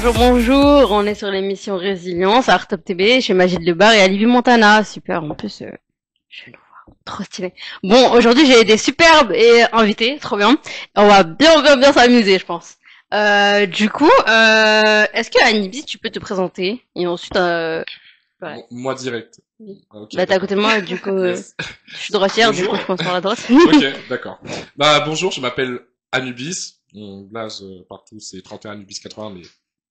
Bonjour, bonjour, on est sur l'émission Résilience à Artop TV chez Magid Lebar et Alibi Montana. Super, en plus, je vais le voir, trop stylé. Bon, aujourd'hui j'ai des superbes invités, trop bien. On va bien s'amuser, je pense. Est-ce que Anibis, tu peux te présenter et ensuite, ouais. Moi direct. Oui. Ok, Bah t'es à côté de d'accord. moi, du coup, Yes. je suis droitière, du coup Bonjour. je commence par la droite. Ok, d'accord. Bah bonjour, je m'appelle Anubis. Mon blaze partout c'est 31 Anubis 80, mais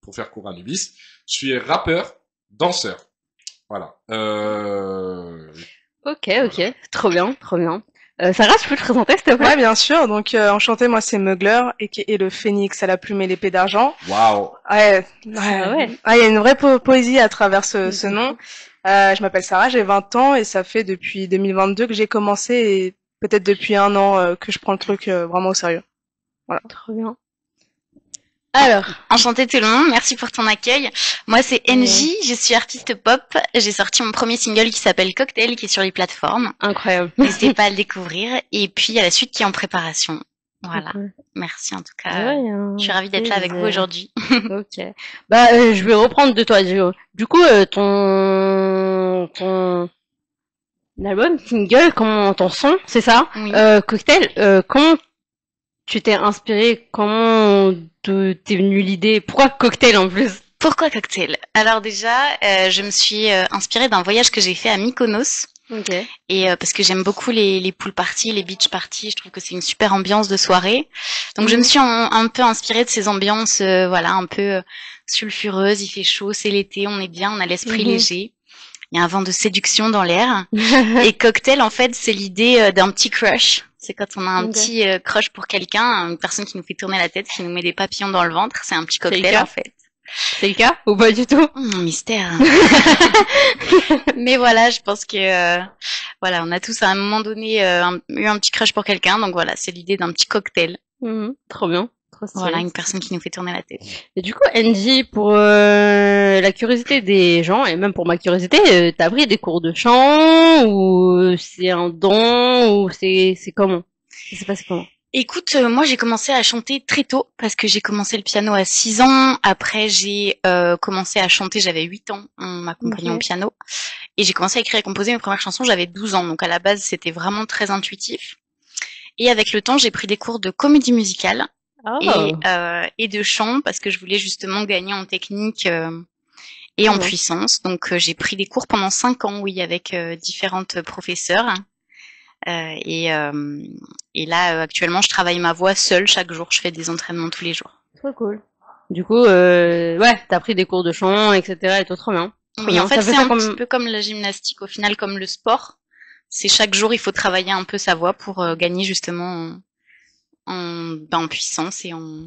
pour faire court Anubis. Je suis rappeur, danseur. Voilà. Ok, Voilà. ok, trop bien, trop bien. Sarah, tu peux te présenter, s'il te plaît? Ouais, bien sûr. Donc, enchantée, moi, c'est Mugler, et le phénix à la plume et l'épée d'argent. Waouh. Ouais, Ah ouais. ouais, Ah, il y a une vraie poésie à travers ce de nom. fou. Je m'appelle Sarah, j'ai 20 ans, et ça fait depuis 2022 que j'ai commencé, et peut-être depuis un an que je prends le truc vraiment au sérieux. Voilà. Trop bien. Alors, Enchantée tout le monde, merci pour ton accueil. Moi c'est NJ, je suis artiste pop. J'ai sorti mon premier single qui s'appelle Cocktail, qui est sur les plateformes. incroyable. N'hésitez pas à le découvrir. Et puis il y a la suite qui est en préparation. Voilà. Cool. Merci en tout De cas. rien, Je suis ravie d'être là avec vous plaisir. aujourd'hui. Ok. Bah, je vais reprendre de toi. Du coup, ton album, single, ton son, c'est ça? Oui. Cocktail, comment tu t'es inspiré? Comment t'es venue l'idée? Pourquoi cocktail en plus? Pourquoi Cocktail? Alors déjà, je me suis inspirée d'un voyage que j'ai fait à Mykonos. Ok. Et parce que j'aime beaucoup les pool parties, les beach parties, je trouve que c'est une super ambiance de soirée. Donc je me suis un peu inspirée de ces ambiances, voilà, un peu sulfureuses. Il fait chaud, c'est l'été, on est bien, on a l'esprit léger. Il y a un vent de séduction dans l'air. Et cocktail, en fait, c'est l'idée d'un petit crush. C'est quand on a un Ok. petit crush pour quelqu'un, une personne qui nous fait tourner la tête, qui nous met des papillons dans le ventre. C'est un petit C'est le cocktail, cas? en fait. C'est le cas ou pas du tout? Mystère. Mais voilà, je pense que voilà, on a tous à un moment donné eu un petit crush pour quelqu'un, donc voilà, c'est l'idée d'un petit cocktail. Trop bien. Trop Voilà, stylé. une personne qui nous fait tourner la tête. Et du coup, NJ, pour la curiosité des gens, et même pour ma curiosité, t'as pris des cours de chant, ou c'est un don, ou c'est comment? Ça s'est passé comment? Écoute, moi j'ai commencé à chanter très tôt parce que j'ai commencé le piano à 6 ans. Après j'ai commencé à chanter, j'avais 8 ans, on m'accompagnait Ok. au piano. Et j'ai commencé à écrire et composer mes premières chansons, j'avais 12 ans. Donc à la base c'était vraiment très intuitif. Et avec le temps j'ai pris des cours de comédie musicale Oh, et de chant parce que je voulais justement gagner en technique et en bon. puissance. Donc j'ai pris des cours pendant 5 ans, oui, avec différentes professeurs. Euh, et, euh, et là actuellement je travaille ma voix seule chaque jour. Je fais des entraînements tous les jours. Trop cool. Du coup, ouais, t'as pris des cours de chant, etc. et tout, trop bien. Trop Oui, en bien. fait T'as fait c'est ça un petit comme... peu comme la gymnastique, au final comme le sport. C'est chaque jour il faut travailler un peu sa voix pour gagner justement en puissance et en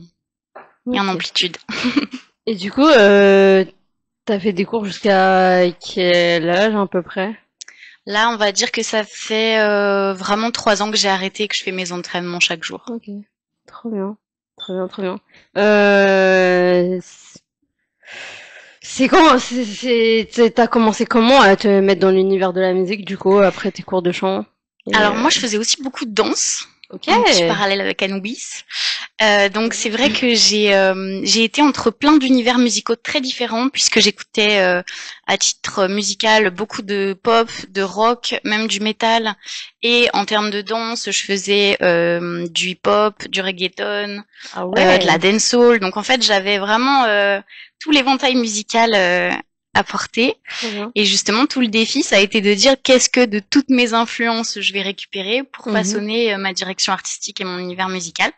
Ok. amplitude. Et du coup, t'as fait des cours jusqu'à quel âge à peu près? Là, on va dire que ça fait vraiment 3 ans que j'ai arrêté et que je fais mes entraînements chaque jour. Ok. Trop bien. Trop bien, trop bien. C'est comment, t'as commencé comment à te mettre dans l'univers de la musique, du coup, après tes cours de chant? Et, Alors moi, je faisais aussi beaucoup de danse, ok. un petit parallèle avec Anubis. Donc c'est vrai que j'ai été entre plein d'univers musicaux très différents puisque j'écoutais à titre musical beaucoup de pop, de rock, même du métal. Et en termes de danse, je faisais du hip-hop, du reggaeton, Ah de la ouais. dancehall. Donc en fait, j'avais vraiment tout l'éventail musical à porter. Trop bien. Et justement, tout le défi, ça a été de dire qu'est-ce que de toutes mes influences je vais récupérer pour façonner ma direction artistique et mon univers musical.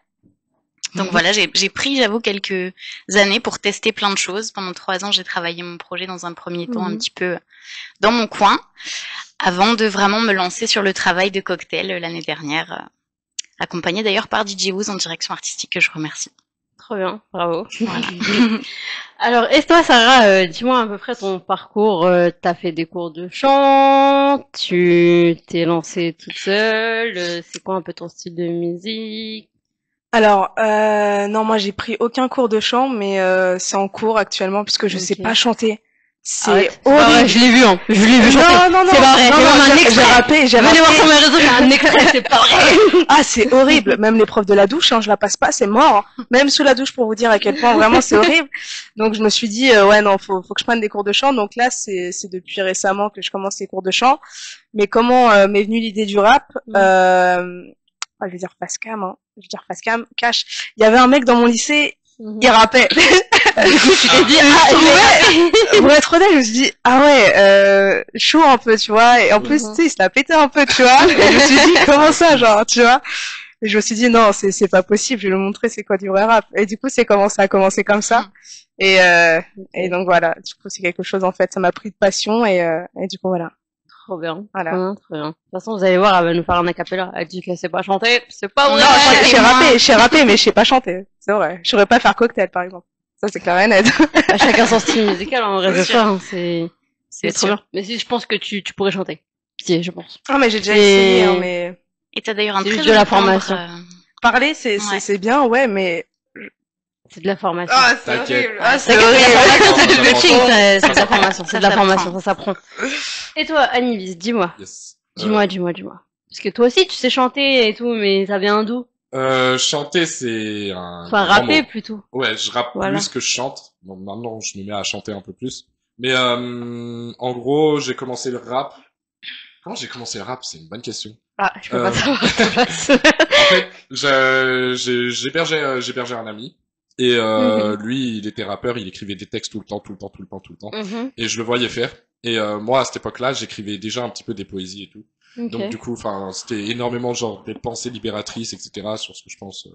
Donc voilà, j'ai pris, j'avoue, quelques années pour tester plein de choses. Pendant 3 ans, j'ai travaillé mon projet dans un premier temps un petit peu dans mon coin, avant de vraiment me lancer sur le travail de cocktail l'année dernière, accompagnée d'ailleurs par DJ Woos en direction artistique que je remercie. Trop bien. Bravo. Voilà. Alors, et toi, Sarah, dis-moi à peu près ton parcours. T'as fait des cours de chant, tu t'es lancée toute seule. C'est quoi un peu ton style de musique? Alors, non, moi, j'ai pris aucun cours de chant, mais c'est en cours actuellement puisque je sais Ok. pas chanter. C'est pas vrai, horrible. je l'ai vu, hein. Je l'ai vu chanter. Non, C'est pas vrai. non, J'ai même un j'ai extrait. rappé, j'ai Venez voir rappé. sur mes réseaux, j'ai un extrait, c'est pas vrai. Ah, c'est horrible. Même l'épreuve de la douche, hein, je la passe pas, c'est mort. Même sous la douche pour vous dire à quel point vraiment c'est horrible. Donc je me suis dit, ouais, non, faut que je prenne des cours de chant. Donc là, c'est depuis récemment que je commence les cours de chant. Mais comment m'est venue l'idée du rap je vais dire face cam, hein. Je vais dire face cam, cash. Il y avait un mec dans mon lycée, il rappait. Du coup, tu t'es dit, pour être honnête, je me suis dit, ah ouais, chaud un peu, tu vois. Et en plus, tu sais, il se l'a pété un peu, tu vois. Et je me suis dit, comment ça, genre, tu vois. Et je me suis dit, non, c'est pas possible, je vais lui montrer c'est quoi du vrai rap. Et du coup, ça a commencé comme ça. Et donc voilà, du coup, c'est quelque chose, en fait, ça m'a pris de passion et du coup, voilà. Trop bien. Voilà. Trop bien. De toute façon, vous allez voir, elle va nous faire un acapella. Elle dit qu'elle sait pas chanter. C'est pas vrai. Non, j'ai rappé, mais je sais pas chanter. C'est vrai. Je saurais pas faire cocktail, par exemple. Ça, c'est clair et net. Bah, chacun son style musical, en vrai, c'est ça, hein. C'est trop sûr. bien. Mais si, je pense que tu pourrais chanter. Si, je pense. Non, mais j'ai déjà essayé, hein, mais Et t'as d'ailleurs un C'est très juste de joli la timbre, formation. parler, Ouais. c'est bien, ouais, mais C'est de la formation. ah, c'est horrible. C'est de la formation, c'est du Ça coaching, s'apprend. c'est Ça de la formation, c'est de la s'apprend. formation, ça s'apprend. Et toi, Anibis, dis-moi. Yes. Dis-moi. Parce que toi aussi, tu sais chanter et tout, mais ça vient d'où? Chanter, c'est un Enfin, grand rapper mot. plutôt. Ouais, je rappe Voilà. plus que je chante. Donc maintenant, je me mets à chanter un peu plus. Mais en gros, j'ai commencé le rap. Comment j'ai commencé le rap? C'est une bonne question. Ah, je peux pas savoir. En fait, j'hébergeais un ami. Et lui, il était rappeur, il écrivait des textes tout le temps. Mhm. Et je le voyais faire. Et moi, à cette époque-là, j'écrivais déjà un petit peu des poésies et tout. Ok. Donc du coup, enfin, c'était énormément genre des pensées libératrices, etc. sur ce que je pense,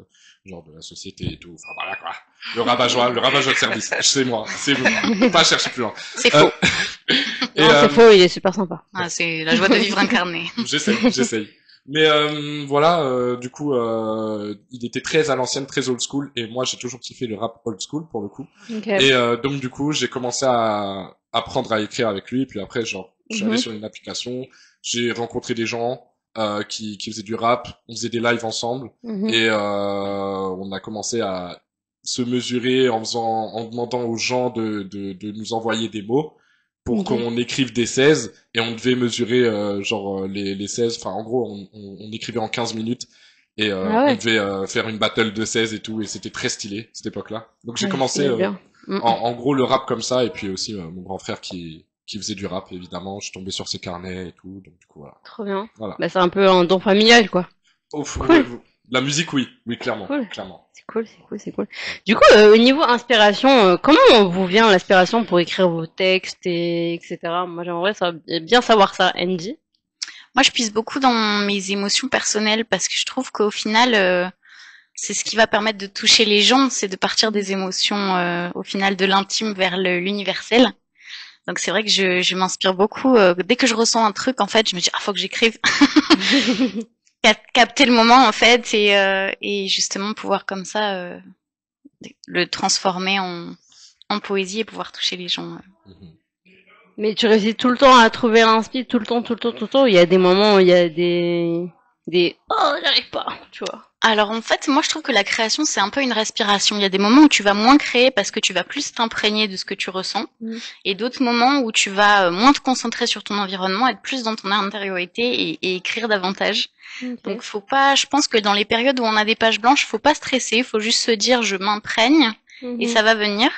genre de la société et tout. Enfin voilà quoi. Le rabat-joie de service. C'est moi. C'est vous. Pas chercher plus loin. C'est faux. Et, Non, c'est faux, il est super sympa. Ah, c'est la joie de vivre incarnée. J'essaye. Mais voilà, du coup, il était très à l'ancienne, très old school, et moi j'ai toujours kiffé le rap old school pour le coup. Ok. Et donc du coup, j'ai commencé à apprendre à écrire avec lui, puis après, genre, je suis allé sur une application, j'ai rencontré des gens qui faisaient du rap, on faisait des lives ensemble, Mhm. et on a commencé à se mesurer en demandant aux gens de nous envoyer des mots pour Mhm. qu'on écrive des 16 et on devait mesurer les 16, enfin en gros on écrivait en 15 minutes et Ah ouais. on devait faire une battle de 16 et tout et c'était très stylé cette époque-là. Donc j'ai Ouais, commencé c'est bien. en gros le rap comme ça et puis aussi mon grand frère qui faisait du rap évidemment, je suis tombé sur ses carnets et tout donc du coup voilà. Trop bien. Voilà. Bah, c'est un peu un don familial, quoi. Ouf, Cool. ouais, la musique oui clairement, Cool. clairement. C'est cool. Du coup, au niveau inspiration, comment vous vient l'inspiration pour écrire vos textes et etc. Moi, j'aimerais bien savoir ça, Andy. Moi, je puise beaucoup dans mes émotions personnelles parce que je trouve qu'au final, c'est ce qui va permettre de toucher les gens, c'est de partir des émotions, au final, de l'intime vers l'universel. Donc c'est vrai que je m'inspire beaucoup. Dès que je ressens un truc, en fait, je me dis, faut que j'écrive. Capter le moment, en fait, et justement pouvoir comme ça le transformer en poésie et pouvoir toucher les gens. Mais tu réussis tout le temps à trouver l'inspi, tout le temps. Il y a des moments où il y a des oh, j'arrive pas, tu vois. Alors en fait, moi je trouve que la création c'est un peu une respiration. Il y a des moments où tu vas moins créer parce que tu vas plus t'imprégner de ce que tu ressens, et d'autres moments où tu vas moins te concentrer sur ton environnement, être plus dans ton intériorité et écrire davantage. Okay. Donc faut pas, je pense que dans les périodes où on a des pages blanches, faut pas stresser, faut juste se dire je m'imprègne et ça va venir.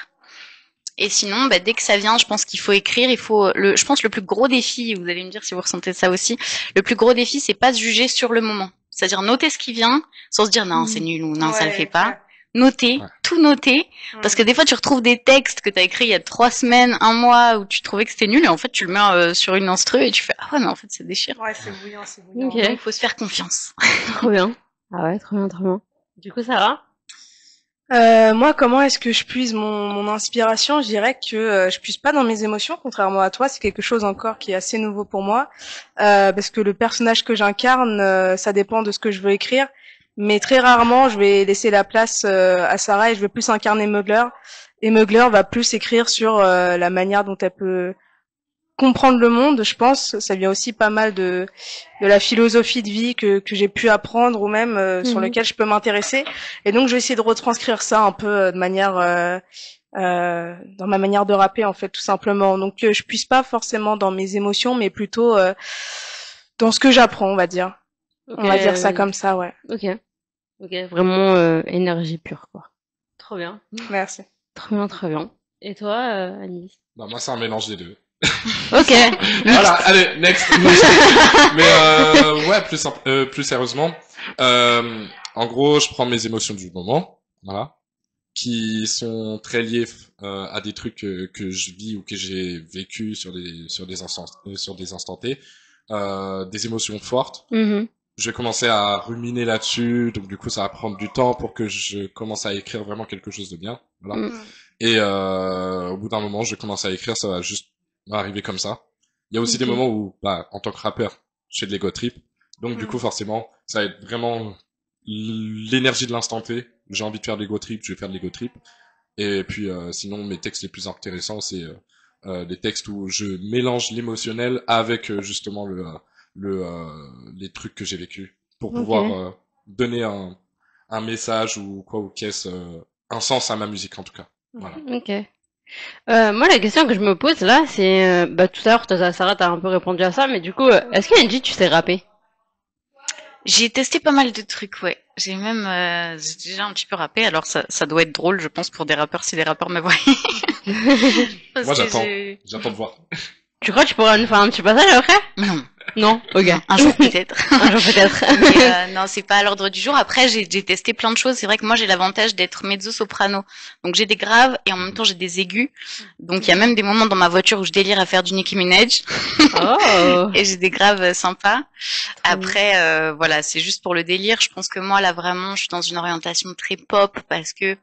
Et sinon, dès que ça vient, je pense qu'il faut écrire. Je pense le plus gros défi, vous allez me dire si vous ressentez ça aussi, le plus gros défi, c'est pas se juger sur le moment. C'est-à-dire noter ce qui vient, sans se dire non, c'est nul ou non, ça le fait pas. Noter, tout noter, parce que des fois tu retrouves des textes que t'as écrits il y a 3 semaines, 1 mois, où tu trouvais que c'était nul, et en fait tu le mets sur une instru et tu fais ah ouais mais en fait c'est déchirant. Ouais, c'est bouillant. Okay. Donc il faut se faire confiance. Trop bien. Ah ouais, trop bien. Du coup, Sarah? Moi, comment est-ce que je puise mon inspiration? Je dirais que je puise pas dans mes émotions, contrairement à toi. C'est quelque chose encore qui est assez nouveau pour moi, parce que le personnage que j'incarne, ça dépend de ce que je veux écrire. Mais très rarement, je vais laisser la place à Sarah et je vais plus incarner Mugler. Et Mugler va plus écrire sur la manière dont elle peut comprendre le monde, je pense. Ça vient aussi pas mal de la philosophie de vie que j'ai pu apprendre ou même sur lequel je peux m'intéresser. Et donc, je vais essayer de retranscrire ça un peu de manière dans ma manière de rapper en fait tout simplement. Donc je puise pas forcément dans mes émotions, mais plutôt dans ce que j'apprends, on va dire. Ok, On va dire ça comme ça, ouais. Ok, ok, vraiment énergie pure, quoi. Trop bien, Merci. trop bien, trop bien. Et toi, Anis? Bah, moi, c'est un mélange des deux. Ok. Voilà, allez, next. Mais ouais, plus sérieusement, en gros, je prends mes émotions du moment, voilà, qui sont très liées à des trucs que je vis ou que j'ai vécu sur des instants T, des émotions fortes. Mhm. Je vais commencer à ruminer là-dessus, donc du coup, ça va prendre du temps pour que je commence à écrire vraiment quelque chose de bien, voilà. Mm. Et au bout d'un moment, je commence à écrire, ça va juste arriver comme ça. Il y a aussi des Ok. moments où, bah, en tant que rappeur, je fais de l'ego trip. Donc du coup, forcément, ça va être vraiment l'énergie de l'instant T. J'ai envie de faire de l'ego trip, je vais faire de l'ego trip. Et puis sinon, mes textes les plus intéressants, c'est des textes où je mélange l'émotionnel avec justement les trucs que j'ai vécus pour Ok. pouvoir donner un message ou quoi ou qu'est-ce, un sens à ma musique en tout cas. Voilà. Ok. Moi, la question que je me pose là, c'est, bah, tout à l'heure, Sarah, t'as un peu répondu à ça, mais du coup, est-ce que Angie, tu sais rapper? J'ai testé pas mal de trucs, ouais. J'ai même j'ai déjà un petit peu rappé, alors ça doit être drôle, je pense, pour des rappeurs si des rappeurs me voient. Parce Moi, que j'attends de voir. Tu crois que tu pourras nous faire un petit passage après? Non, Non? Ok. non, un jour peut-être. Un jour peut-être. Mais non, c'est pas à l'ordre du jour. Après, j'ai testé plein de choses. C'est vrai que moi, j'ai l'avantage d'être mezzo-soprano. Donc, j'ai des graves et en même temps, j'ai des aigus. Donc, il y a même des moments dans ma voiture où je délire à faire du Nicki Minaj. Oh. Et j'ai des graves sympas. Après, voilà, c'est juste pour le délire. Je pense que moi, là, vraiment, je suis dans une orientation très pop parce que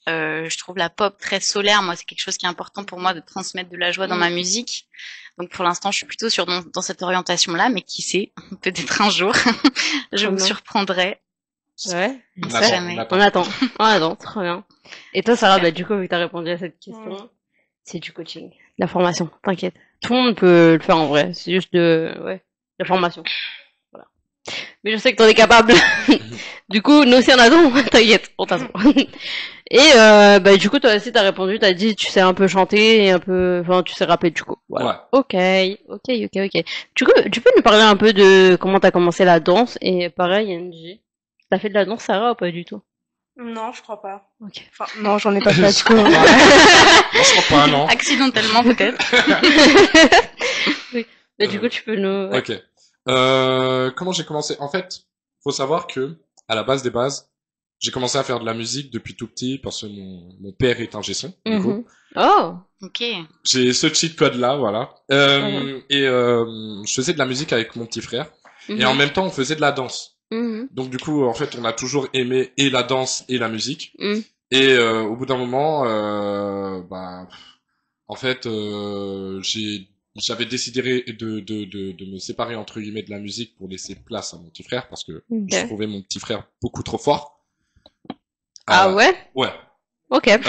je trouve la pop très solaire. Moi, c'est quelque chose qui est important pour moi de transmettre de la joie dans ma musique. Donc, pour l'instant, je suis plutôt dans cette orientation-là, mais qui sait, peut-être un jour, je vous Bien. surprendrai. Ouais. On sait attend, jamais. on attend. On attend, trop bien. Et toi, Sarah, bah, du coup, vu que t'as répondu à cette question, c'est du coaching, de la formation, t'inquiète. Tout le monde peut le faire en vrai, c'est juste de la formation. Voilà. Mais je sais que t'en es capable. Du coup, nous aussi on a don, t'inquiète, on t'attend. Et bah du coup, toi aussi t'as répondu, t'as dit tu sais un peu chanter et un peu, enfin tu sais rapper du coup. Voilà. Ok. Du coup, tu peux nous parler un peu de comment t'as commencé la danse et pareil, Angie. T'as fait de la danse, Sarah, ou pas du tout? Non, je crois pas. Ok. Enfin, non, j'en ai pas fait du coup. Non, je crois pas, non. Accidentellement, peut-être. Oui. Mais du coup, tu peux nous. Ouais. Ok. Comment j'ai commencé? En fait, faut savoir que, à la base des bases, j'ai commencé à faire de la musique depuis tout petit parce que mon père est ingé son, du coup. Mhm. Oh. Ok. J'ai ce cheat code là, voilà. Et je faisais de la musique avec mon petit frère. Et en même temps, on faisait de la danse. Mhm. Donc du coup, en fait, on a toujours aimé et la danse et la musique. Mhm. Et au bout d'un moment, en fait, j'avais décidé de me séparer entre guillemets de la musique pour laisser place à mon petit frère parce que Ok. je trouvais mon petit frère beaucoup trop fort. Ah ouais? Ouais. Ok. Ok.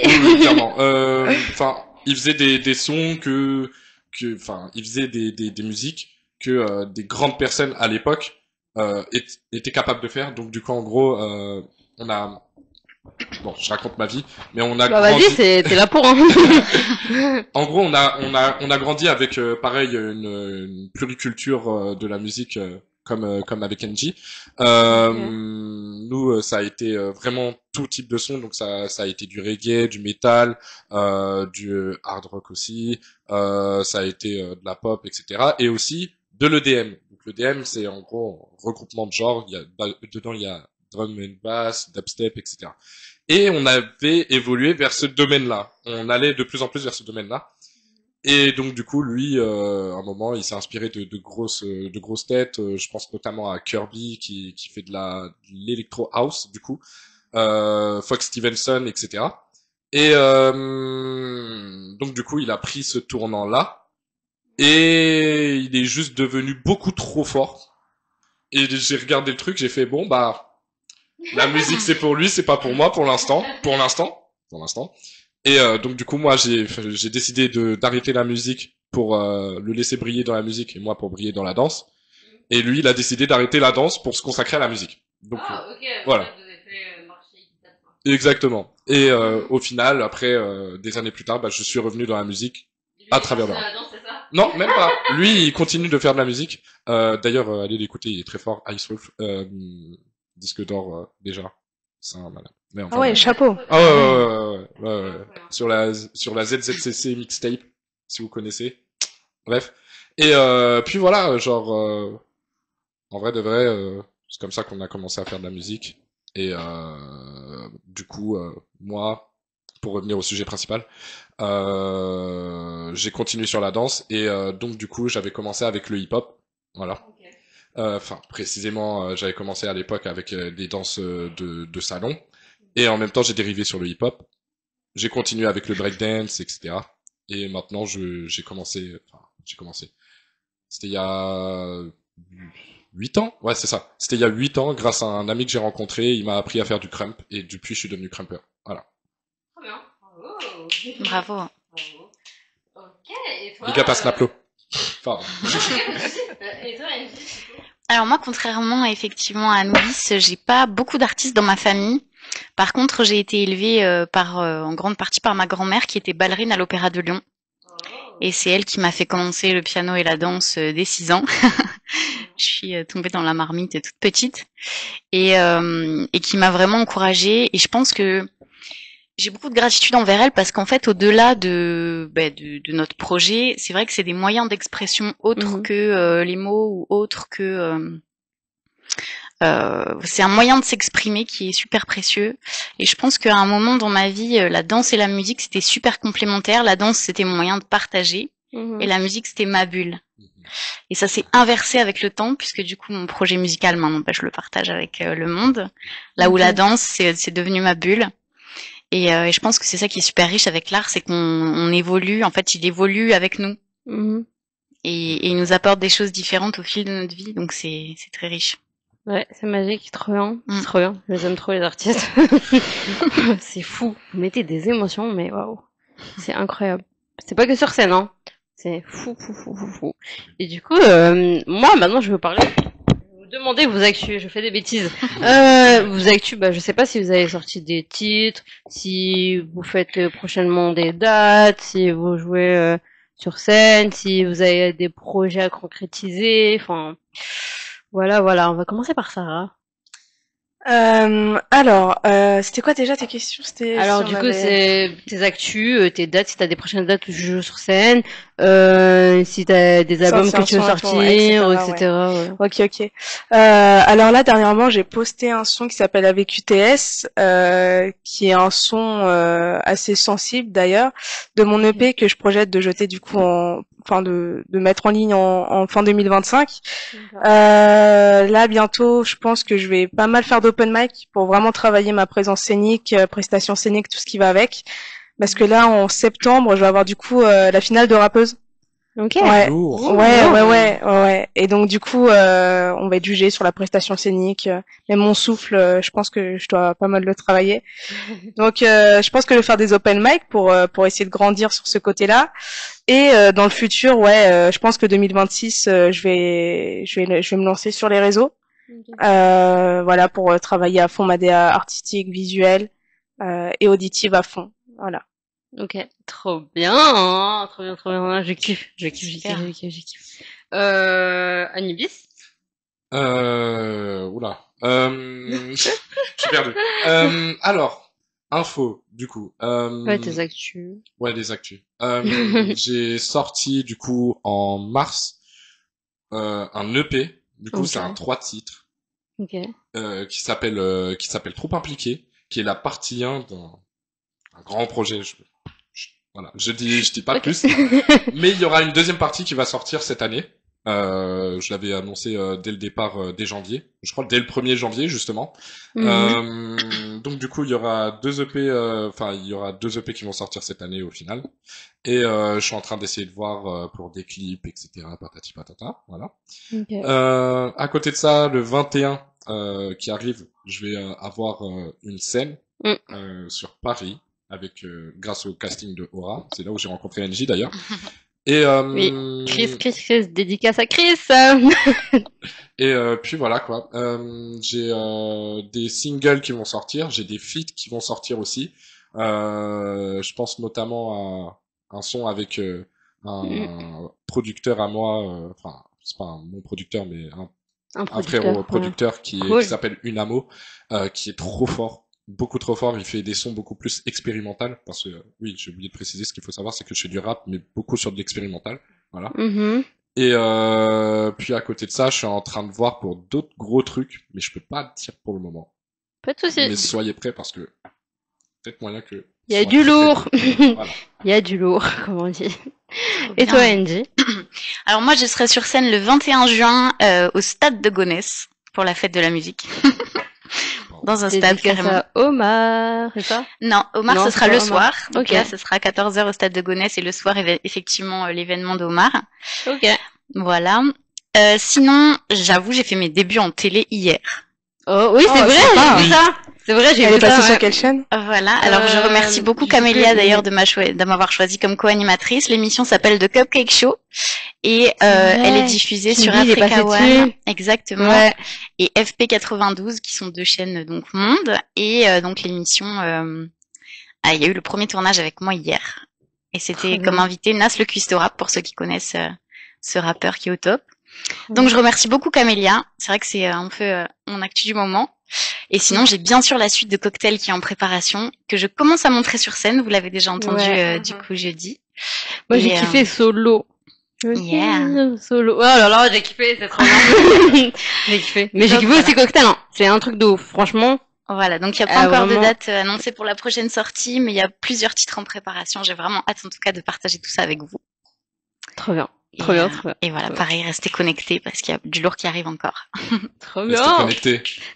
Oui, clairement. Ok. Enfin, il faisait des sons enfin, il faisait des musiques que des grandes personnes à l'époque étaient capables de faire. Donc du coup, en gros, on a, bon, je raconte ma vie, mais on a Bah grandi. vas-y, t'es là pour. En gros, on a grandi avec pareil une pluriculture de la musique comme avec Kenji. Nous, ça a été vraiment tout type de son, donc ça a été du reggae, du metal, du hard rock aussi. Ça a été de la pop, etc. Et aussi de l'EDM. Donc l'EDM, c'est en gros un regroupement de genres. Dedans, il y a drum and bass, dubstep, etc. Et on avait évolué vers ce domaine-là. On allait de plus en plus vers ce domaine-là. Et donc du coup, lui, à un moment, il s'est inspiré de grosses têtes. Je pense notamment à Kirby qui fait de l'électro house, du coup, Fox Stevenson, etc. Et donc du coup, il a pris ce tournant-là et il est juste devenu beaucoup trop fort. Et j'ai regardé le truc, j'ai fait bon bah. La musique c'est pour lui, c'est pas pour moi pour l'instant. Et donc du coup moi j'ai décidé d'arrêter la musique pour le laisser briller dans la musique et moi pour briller dans la danse. Et lui il a décidé d'arrêter la danse pour se consacrer à la musique. Donc Ah ok. voilà. Exactement. Et au final, après des années plus tard, bah, je suis revenu dans la musique à travers le rap. Non, même pas. Lui, il continue de faire de la musique. D'ailleurs, allez l'écouter, il est très fort. Ice Wolf, disque d'or déjà. C'est un malade. Mais enfin, Ah ouais, chapeau. Ah ouais. Sur la ZZCC mixtape, si vous connaissez. Bref. Et puis voilà, genre en vrai de vrai, c'est comme ça qu'on a commencé à faire de la musique. Et du coup, moi, pour revenir au sujet principal, j'ai continué sur la danse et donc du coup, j'avais commencé avec le hip-hop. Voilà. Enfin, précisément, j'avais commencé à l'époque avec des danses de salon. Et en même temps, j'ai dérivé sur le hip-hop. J'ai continué avec le breakdance, etc. Et maintenant, j'ai commencé... Enfin, j'ai commencé. C'était il y a 8 ans. Ouais, c'est ça. C'était il y a 8 ans, grâce à un ami que j'ai rencontré. Il m'a appris à faire du crump. Et depuis, je suis devenu crumper. Voilà. Très bien. Bravo. Bravo. Ok, et toi Les gars passent l'applaud. Pardon. Et toi, Angie? Alors moi, contrairement effectivement à Anoulis, j'ai pas beaucoup d'artistes dans ma famille. Par contre, j'ai été élevée en grande partie par ma grand-mère qui était ballerine à l'Opéra de Lyon. Et c'est elle qui m'a fait commencer le piano et la danse dès 6 ans. Je suis tombée dans la marmite toute petite et qui m'a vraiment encouragée. Et je pense que j'ai beaucoup de gratitude envers elle parce qu'en fait, au-delà de notre projet, c'est vrai que c'est des moyens d'expression autres que les mots ou autres que c'est un moyen de s'exprimer qui est super précieux. Et je pense qu'à un moment dans ma vie, la danse et la musique, c'était super complémentaire. La danse, c'était mon moyen de partager. Et la musique, c'était ma bulle. Et ça s'est inversé avec le temps, puisque du coup, mon projet musical, maintenant, je le partage avec le monde. Là où la danse, c'est devenu ma bulle. Et je pense que c'est ça qui est super riche avec l'art, c'est qu'on évolue. En fait, il évolue avec nous. Et il nous apporte des choses différentes au fil de notre vie. Donc, c'est très riche. Ouais, c'est magique, trop bien, trop bien. Je les aime trop les artistes. C'est fou. Vous mettez des émotions, mais waouh, c'est incroyable. C'est pas que sur scène, hein. C'est fou. Et du coup, moi maintenant, je veux parler. Je vais vous demander vos actus. Je fais des bêtises. Vos actus, je sais pas si vous avez sorti des titres, si vous faites prochainement des dates, si vous jouez sur scène, si vous avez des projets à concrétiser. Enfin. Voilà, on va commencer par Sarah. Alors, c'était quoi déjà tes questions? Alors, du coup, c'est tes actus, tes dates, si t'as des prochaines dates où tu joues sur scène, si t'as des albums que tu veux sortir, etc. Ouais. Ok. Alors là, dernièrement, j'ai posté un son qui s'appelle Avec QTS, qui est un son assez sensible d'ailleurs, de mon EP que je projette de jeter du coup de mettre en ligne en fin 2025. Là bientôt, je pense que je vais pas mal faire d'open mic pour vraiment travailler ma présence scénique, prestation scénique, tout ce qui va avec. Parce que là, en septembre, je vais avoir du coup la finale de rappeuse. Ok. Ouais. Et donc du coup, on va être jugé sur la prestation scénique. Même mon souffle, je pense que je dois pas mal le travailler. Donc, je pense que je vais faire des open mic pour essayer de grandir sur ce côté-là. Et dans le futur, je pense que 2026, je vais me lancer sur les réseaux. Voilà, pour travailler à fond ma DA artistique, visuelle et auditive à fond. Voilà. Ok, trop bien, je kiffe. Anubis? Oula. Je suis perdu. Alors, info, du coup. Ouais, tes actus. Ouais, les actus. J'ai sorti, du coup, en mars, un EP. Du coup, c'est un 3 titres. Ok. Qui s'appelle Trop Impliqué, qui est la partie 1 d'un grand projet. Voilà, je dis pas plus. Mais il y aura une deuxième partie qui va sortir cette année. Je l'avais annoncé dès le départ, dès janvier. Je crois dès le 1er janvier, justement. Donc du coup, il y aura deux EP, il y aura 2 EP qui vont sortir cette année au final. Et je suis en train d'essayer de voir pour des clips, etc. Patati patata, voilà. Okay. À côté de ça, le 21 qui arrive, je vais avoir une scène sur Paris avec grâce au casting de Aura. C'est là où j'ai rencontré NJ d'ailleurs. Et Oui. Chris, dédicace à Chris. et puis voilà quoi. J'ai des singles qui vont sortir, j'ai des feats qui vont sortir aussi. Je pense notamment à un son avec un producteur à moi, enfin c'est pas mon producteur mais un frérot producteur qui s'appelle Unamo, qui est trop fort, beaucoup trop fort. Il fait des sons beaucoup plus expérimental parce que oui, j'ai oublié de préciser, ce qu'il faut savoir c'est que je fais du rap mais beaucoup sur de l'expérimental, voilà. Et puis à côté de ça, je suis en train de voir pour d'autres gros trucs, mais je peux pas dire pour le moment. Pas de soucis. Mais soyez prêts parce que peut-être moyen que il y a du lourd. Voilà. Il y a du lourd, comme on dit. Et toi, Angie? Alors moi, je serai sur scène le 21 juin au stade de Gonesse pour la fête de la musique. Dans un stade carrément. Omar, c'est ça? Non, Omar, ce sera le soir. Donc okay. là, ce sera 14h au stade de Gonesse et le soir, effectivement, l'événement d'Omar. Ok. Voilà. Sinon, j'avoue, j'ai fait mes débuts en télé hier. Oh oui, c'est vrai, j'ai vu ça. C'est vrai, j'ai vu ça. Elle est passée sur quelle chaîne? Voilà. Alors, je remercie beaucoup Camélia d'ailleurs de m'avoir choisi comme co-animatrice. L'émission s'appelle The Cupcake Show et elle est diffusée sur Africa One. Exactement. Ouais. Et FP92 qui sont deux chaînes donc Monde et donc l'émission il y a eu le premier tournage avec moi hier. Et c'était comme invité Nas le Cuistot Rap pour ceux qui connaissent ce rappeur qui est au top. Donc je remercie beaucoup Camélia. C'est vrai que c'est un peu mon actu du moment. Et sinon, j'ai bien sûr la suite de Cocktail qui est en préparation, que je commence à montrer sur scène. Vous l'avez déjà entendu du coup jeudi. Moi, j'ai kiffé Solo. Yeah. Solo. Oh là là, j'ai kiffé, c'est trop bien. J'ai kiffé. Mais j'ai kiffé aussi Cocktail, hein. C'est un truc de ouf, franchement. Voilà, donc il n'y a pas encore de date annoncée pour la prochaine sortie, mais il y a plusieurs titres en préparation. J'ai vraiment hâte en tout cas de partager tout ça avec vous. Trop bien. Trop bien. Et voilà, pareil, restez connectés parce qu'il y a du lourd qui arrive encore. Trop bien.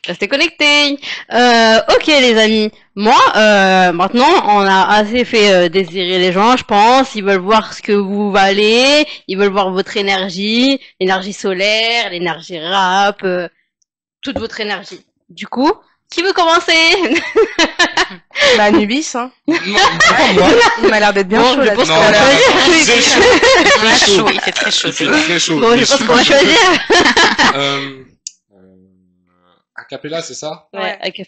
Restez connectés. Ok les amis. Moi, maintenant, on a assez fait désirer les gens, je pense. Ils veulent voir ce que vous valez. Ils veulent voir votre énergie, l'énergie solaire, l'énergie rap, toute votre énergie. Du coup, qui veut commencer? Bah, Nubis, hein. Il m'a l'air d'être bien chaud, là. Il fait très chaud. Bon, je pense qu'on va choisir. Acapella, c'est ça? Ouais, Acapella.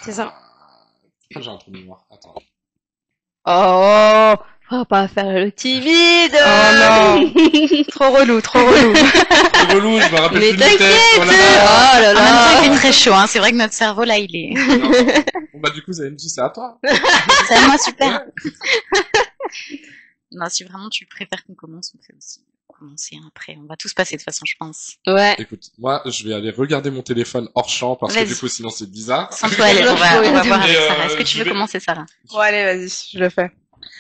C'est ça. J'ai un trou de mémoire. Attends. Oh, faut pas faire le timide. Oh non. Trop relou. Trop relou, je me rappelle plus de texte. Oh là là. En même temps, il fait très chaud, hein. C'est vrai que notre cerveau, là, il est... Bon, bah, du coup, ça me dit, c'est à toi. C'est à moi, super. Non, si vraiment tu préfères qu'on commence, on fait aussi commencer après. On va tous passer de toute façon, je pense. Ouais. Écoute, moi, je vais aller regarder mon téléphone hors champ parce que du coup, sinon, c'est bizarre. Sans toi, allez, on va voir avec Sarah. Est-ce que tu veux commencer, Sarah? Bon, allez, vas-y, je le fais.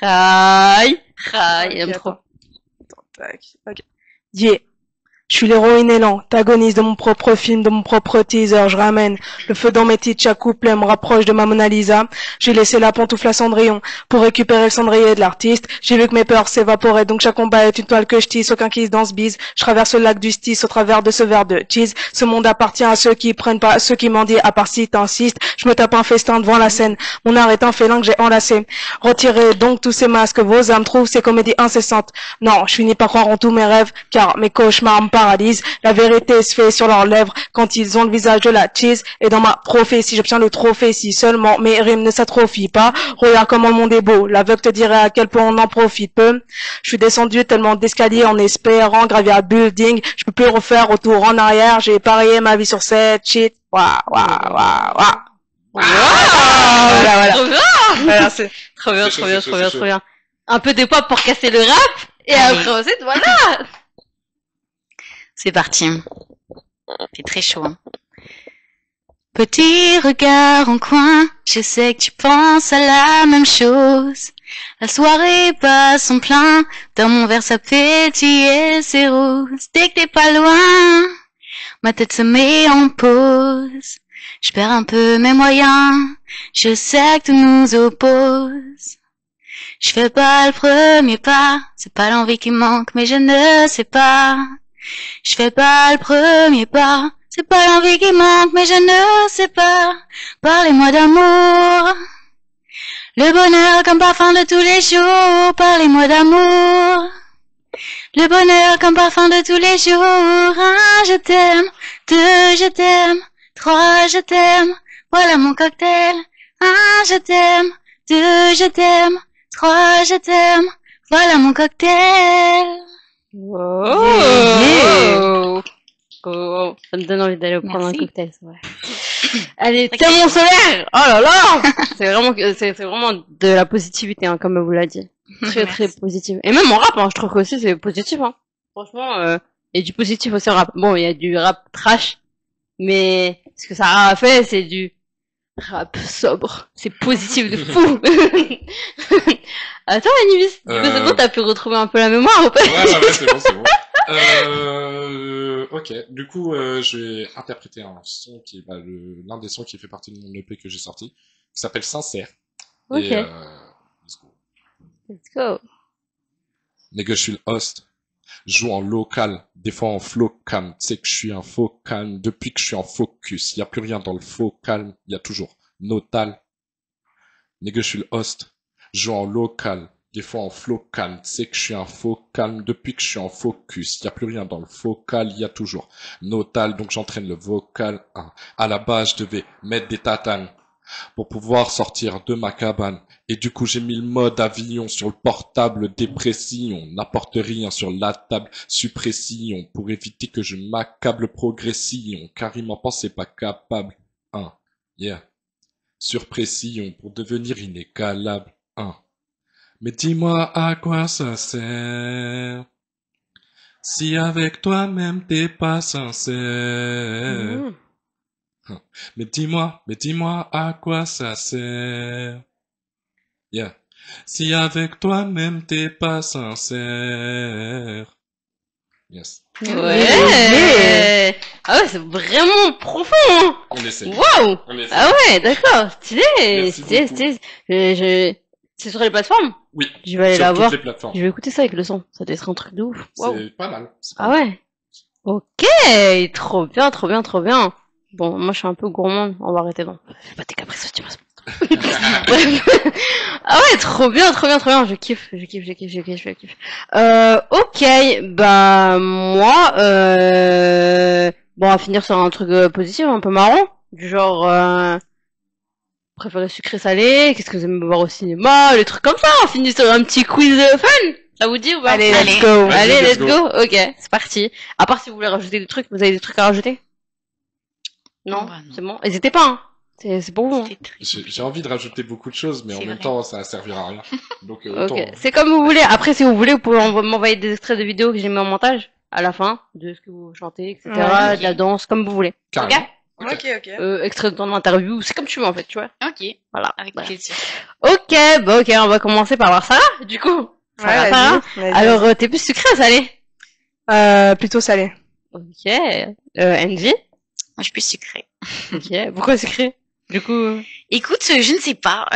Rai, j'aime trop. Tac, ok. Yeah. Je suis l'héroïne et l'antagoniste de mon propre film, de mon propre teaser. Je ramène le feu dans mes titres, chaque couplet me rapproche de ma Mona Lisa. J'ai laissé la pantoufle à Cendrillon pour récupérer le cendrier de l'artiste. J'ai vu que mes peurs s'évaporaient, donc chaque combat est une toile que je tisse. Aucun qui se danse bise. Je traverse le lac du Styx au travers de ce verre de cheese. Ce monde appartient à ceux qui prennent pas, à ceux qui mendient, à part si t'insistes. Je me tape un festin devant la scène. Mon art est un félin que j'ai enlacé. Retirez donc tous ces masques, vos âmes trouvent ces comédies incessantes. Non, je finis par croire en tous mes rêves, car mes cauchemars me paralyse. La vérité se fait sur leurs lèvres quand ils ont le visage de la cheese. Et dans ma prophétie, j'obtiens le trophée si seulement mes rimes ne s'atrophient pas. Regarde comment le monde est beau. L'aveugle te dirait à quel point on en profite peu. Je suis descendu tellement d'escaliers en espérant gravir un building. Je peux plus refaire retour en arrière. J'ai parié ma vie sur cette shit. Waouh. Voilà. Trop bien. Voilà, c'est Trop bien. Un peu de pop pour casser le rap. Et après ensuite, voilà. C'est parti. C'est très chaud. Hein. Petit regard en coin, je sais que tu penses à la même chose. La soirée passe en plein, dans mon verre ça pétille et c'est rose. Dès que t'es pas loin, ma tête se met en pause. Je perds un peu mes moyens, je sais que tout nous oppose. Je fais pas le premier pas, c'est pas l'envie qui manque, mais je ne sais pas. Je fais pas le premier pas, c'est pas l'envie qui manque, mais je ne sais pas. Parlez-moi d'amour, le bonheur comme parfum de tous les jours. Parlez-moi d'amour, Le bonheur comme parfum de tous les jours. 1, je t'aime. 2, je t'aime. 3, je t'aime. Voilà mon cocktail. 1, je t'aime. 2, je t'aime. 3, je t'aime. Voilà mon cocktail. Oh, oh, ça me donne envie d'aller prendre un Merci. cocktail, c'est vrai. Allez, thermon solaire! Oh là là! C'est vraiment de la positivité, hein, comme vous l'a dit. Très, très positive. Et même en rap, hein, je trouve que aussi c'est positif, hein. Franchement, il y a du positif aussi en rap. Bon, il y a du rap trash, mais ce que ça a fait, c'est du rap sobre. C'est positif de fou. Attends, Anivis, du coup, c'est bon, t'as pu retrouver un peu la mémoire ou pas? Ouais, c'est bon, c'est bon. Ok. Du coup, je vais interpréter un son qui est l'un des sons qui fait partie de mon EP que j'ai sorti, qui s'appelle Sincère. Ok. Et, let's go. Let's go. Nigga, je suis le host. Je joue en local, des fois en flow calme. Tu sais que je suis un faux calme. Depuis que je suis en focus, y a plus rien dans le faux calme. Y a toujours Notal. Nigga, je suis le host. Je joue en local, des fois en flow calme. Tu sais que je suis un faux calme. Depuis que je suis en focus, y a plus rien dans le focal. Y a toujours Notal. Donc j'entraîne le vocal. À la base, je devais mettre des tatanes pour pouvoir sortir de ma cabane. Et du coup, j'ai mis le mode avion sur le portable, dépression, n'apporte rien sur la table, suppression, pour éviter que je m'accable progression, car il m'en pensait pas capable. Yeah. Surpression, pour devenir inégalable. Mais dis-moi à quoi ça sert, si avec toi-même t'es pas sincère. Mais dis-moi à quoi ça sert. Yeah. Si avec toi-même t'es pas sincère. Yes. Ouais. Ah ouais, c'est vraiment profond, hein. On essaie. Waouh. On essaie. Ah ouais, d'accord. Stylé. Merci Stylé, beaucoup. stylé. C'est sur les plateformes? Oui. Je vais aller Sur la toutes voir. les plateformes. Je vais écouter ça avec le son. Ça doit être un truc de ouf. Waouh. C'est pas mal. C'est pas Ah mal. ouais. Ok. Trop bien, trop bien, trop bien. Bon, moi je suis un peu gourmande. On va arrêter donc. Fais pas tes caprices, tu m'as. Ah ouais, trop bien, trop bien, trop bien. Je kiffe. Ok, bah moi, bon, on va finir sur un truc positif, un peu marrant, du genre préférez sucré salé. Qu'est-ce que vous aimez voir au cinéma, les trucs comme ça. On finit sur un petit quiz fun. Ça vous dit ou pas? Allez, Allez. let's go. Vas-y, Allez, let's let's go. Ok, c'est parti. À part si vous voulez rajouter des trucs, vous avez des trucs à rajouter? Non, Bah, non. c'est bon. N'hésitez pas. Hein. C'est pour vous. Hein. C'était très J'ai envie de rajouter beaucoup de choses, mais en C'est même vrai. temps, ça servira à rien. Donc, autant... Ok, c'est comme vous voulez. Après, si vous voulez, vous pouvez m'envoyer des extraits de vidéos que j'ai mis en montage à la fin de ce que vous chantez, etc. Ouais. De la danse, comme vous voulez. Carrément. Ok, ok. Extrait de ton interview, c'est comme tu veux en fait, tu vois. Ok, Voilà. avec Voilà. plaisir. Ok, bah ok, on va commencer par voir Sarah, du coup. Sarah, Ouais, Sarah. vas-y. Alors, t'es plus sucré ou salé? Plutôt salé. Ok. Angie. Moi, je suis plus sucrée. Ok. Pourquoi sucré? Du coup. Écoute, je ne sais pas.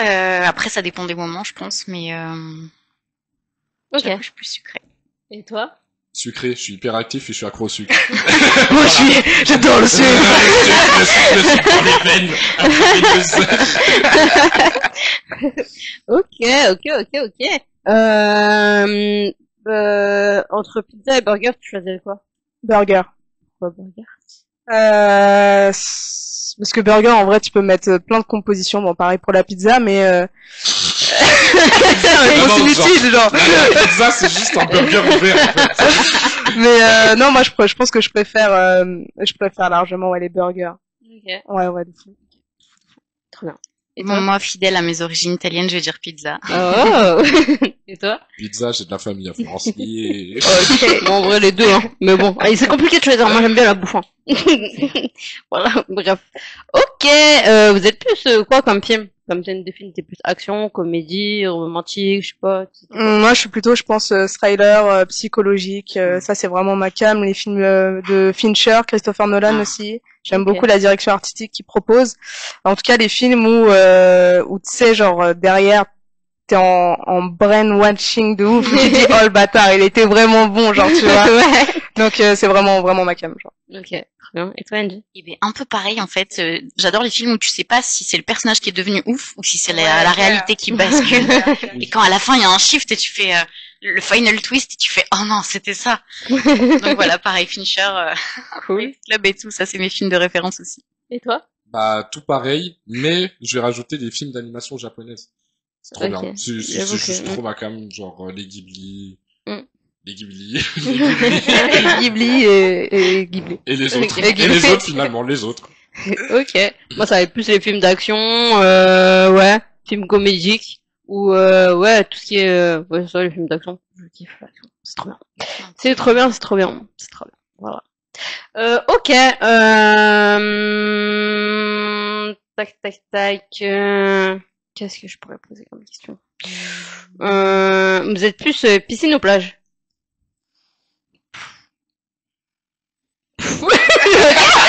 Après, ça dépend des moments, je pense, mais Ok. j'avoue, je suis plus sucrée. Et toi? Sucré, je suis hyper actif et je suis accro au sucre. Moi aussi, j'adore le sucre. Le sucre dans les veines. Ok. Entre pizza et burger, tu choisirais quoi? Burger. Pourquoi burger? Parce que burger, en vrai, tu peux mettre plein de compositions. Bon, pareil pour la pizza, mais c'est Non, inutile, genre. La pizza, c'est juste un burger ouvert, en fait. Mais non, moi, je pense que je préfère largement les burgers. Ok. Ouais, de fou. Trop bien. Et Bon, toi? moi, fidèle à mes origines italiennes, je vais dire pizza. Oh. Et toi? Pizza, j'ai de la famille à Florence. Yeah. Ok. Bon, en vrai, les deux, hein. Mais bon, allez, c'est compliqué de choisir. Moi, j'aime bien la bouffe, hein. Voilà, bref. Ok, vous êtes plus, quoi, comme film? Comme thème de film, t'es plus action, comédie, romantique, je sais pas. Moi, je suis plutôt, je pense, thriller, psychologique. Ça, c'est vraiment ma came. Les films de Fincher, Christopher Nolan aussi. J'aime Ok. beaucoup la direction artistique qu'il propose. En tout cas, les films où tu sais, genre, derrière, t'es en brainwashing de ouf. Tu te dis, oh, le bâtard, il était vraiment bon, genre, tu vois. Ouais. Donc, c'est vraiment ma came, genre. Ok, très bien. Et toi, Angie? Et bien, un peu pareil, en fait. J'adore les films où tu sais pas si c'est le personnage qui est devenu ouf ou si c'est Ouais, la clair. réalité qui bascule. Et quand à la fin, il y a un shift et tu fais, le final twist et tu fais oh non c'était ça. Donc voilà, pareil, Fincher, Cool. Club et tout, ça c'est mes films de référence aussi. Et toi? Bah, tout pareil, mais je vais rajouter des films d'animation japonaises. C'est trop Ok. bien. C'est J'avoue juste que- trop ma cam, genre les Ghibli, Mm. les Ghibli, les Ghibli, Ghibli et Ghibli. et les autres. Et Et Ghibli. les autres, finalement, les autres. Ok. Moi, ça va être plus les films d'action, ouais, films comédiques, ou ouais, tout ce qui est, ouais, ça, les films d'action. Je kiffe l'action. C'est trop bien. C'est trop bien, c'est trop bien. C'est trop bien. Voilà. Ok. Tac, tac, tac. Qu'est-ce que je pourrais poser comme question? Vous êtes plus piscine ou plage?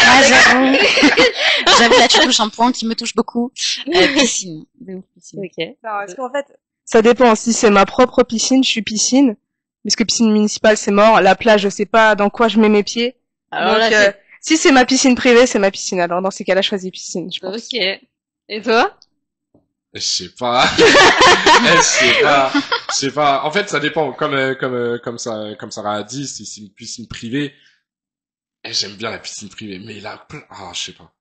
Ah, j'avoue là tu touches un point qui me touche beaucoup. Piscine. De ouf, piscine. Ok. Alors, est-ce qu'en fait, ça dépend. Si c'est ma propre piscine, je suis piscine. Parce que piscine municipale, c'est mort. La plage, je sais pas dans quoi je mets mes pieds. Alors Donc, là, si c'est ma piscine privée, c'est ma piscine. Alors, dans ces cas-là, je choisis piscine, je pense. ok. Et toi? Je sais pas. Je sais pas. En fait, ça dépend. Comme Sarah a dit, si c'est une piscine privée, j'aime bien la piscine privée, mais je sais pas.